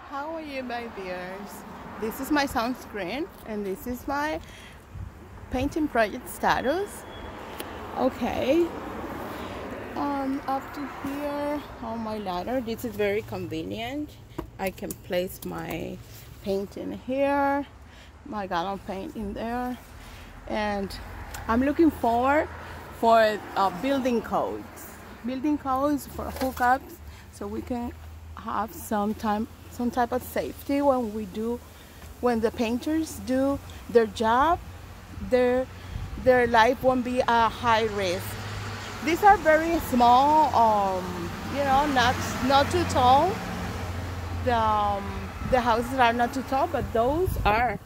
How are you, my viewers? This is my sunscreen and this is my painting project status. Okay, up to here on my ladder, this is very convenient. I can place my painting here, my gallon paint in there, and I'm looking forward for building codes for hookups, so we can have some type of safety when the painters do their job. Their life won't be a high risk. These are very small, not too tall. The houses are not too tall, but those are,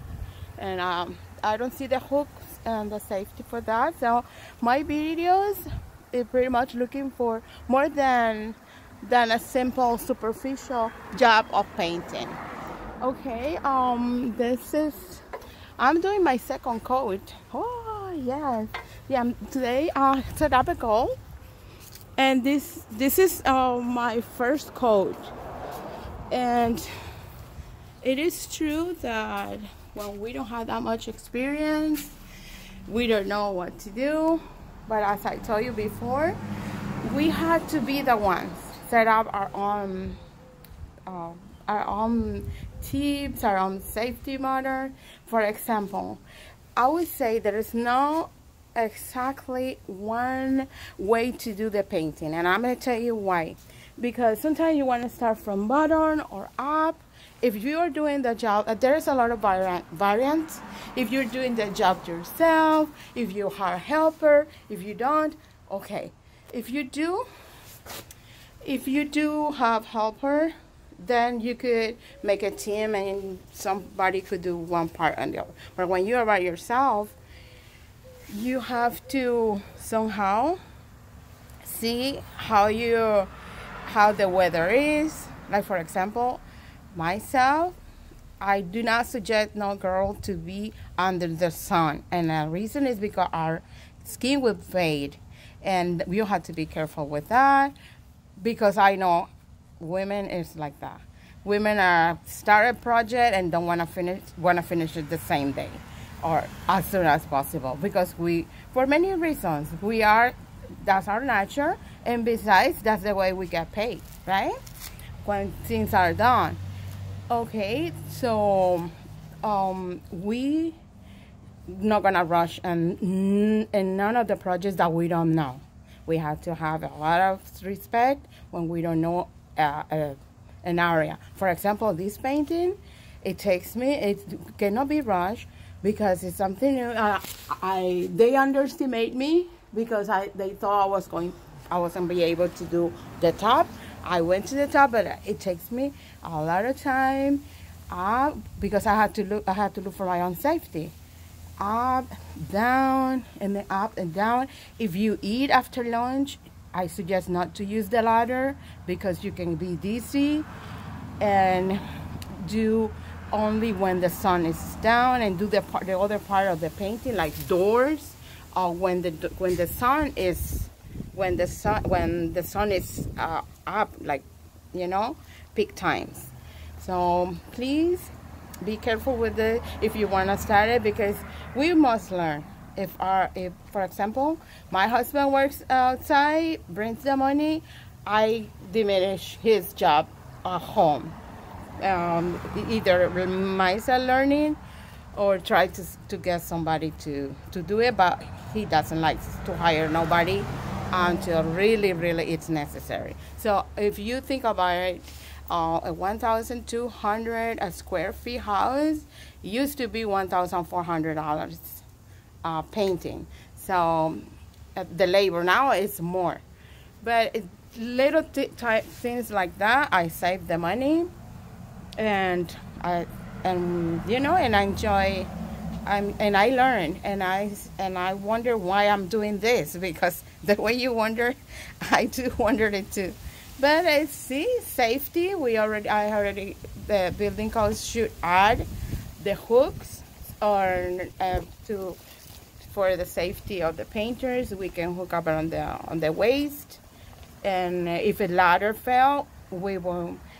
and I don't see the hooks and the safety for that. So my videos is pretty much looking for more than a simple superficial job of painting. Okay, I'm doing my second coat. Oh yes, yeah. Today I set up a goal, and this is my first coat. And it is true that when we don't have that much experience, we don't know what to do. But as I told you before, we had to be the ones set up our own tips, our own safety matter. For example, I would say there is no exactly one way to do the painting, and I'm going to tell you why. Because sometimes you want to start from bottom or up. If you are doing the job, there's a lot of variants. If you're doing the job yourself, if you hire a helper, if you don't, okay. If you do have helper, then you could make a team and somebody could do one part and the other. But when you are by yourself, you have to somehow see how the weather is. Like, for example, myself, I do not suggest no girl to be under the sun, and the reason is because our skin will fade, and you have to be careful with that, because I know women is like that. Women are start a project and don't want to finish it the same day or as soon as possible, because for many reasons, that's our nature, and besides, that's the way we get paid, right? When things are done. Okay, so we not gonna rush and none of the projects that we don't know. We have to have a lot of respect when we don't know an area. For example, this painting, it cannot be rushed because it's something new. They underestimate me because they thought I wasn't be able to do the top. I went to the top, but it takes me a lot of time because I had to look for my own safety. Up, down, and then up and down. If you eat after lunch, I suggest not to use the ladder because you can be dizzy, and do only when the sun is down, and do the other part of the painting, like doors, or when the sun is up, like, peak times. So please be careful with it if you want to start it, because we must learn. If for example, my husband works outside, brings the money, I diminish his job at home. Either myself learning or try to get somebody to do it, but he doesn't like to hire nobody until really it's necessary. So if you think about it, a 1,200 a square feet house used to be $1,400 painting. So the labor now is more, but little things like that, I save the money, and I enjoy. And I learn, and I wonder why I'm doing this, because the way you wonder, I too wondered it too. But I see safety. The building codes should add the hooks for the safety of the painters. We can hook up on the waist, and if a ladder fell,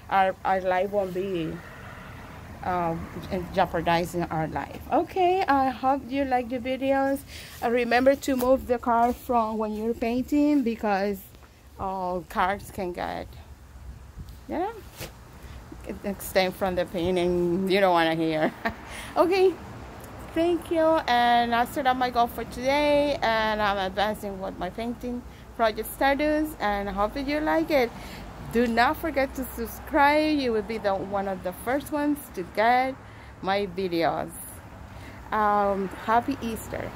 our life won't be and jeopardizing our life. Okay, I hope you like the videos. Remember to move the car from when you're painting, because cars can get, yeah, extend from the paint and you don't want to hear. Okay, thank you, and that's set up my goal for today, and I'm advancing with my painting project status, and I hope that you like it. Do not forget to subscribe. You will be one of the first ones to get my videos. Happy Easter.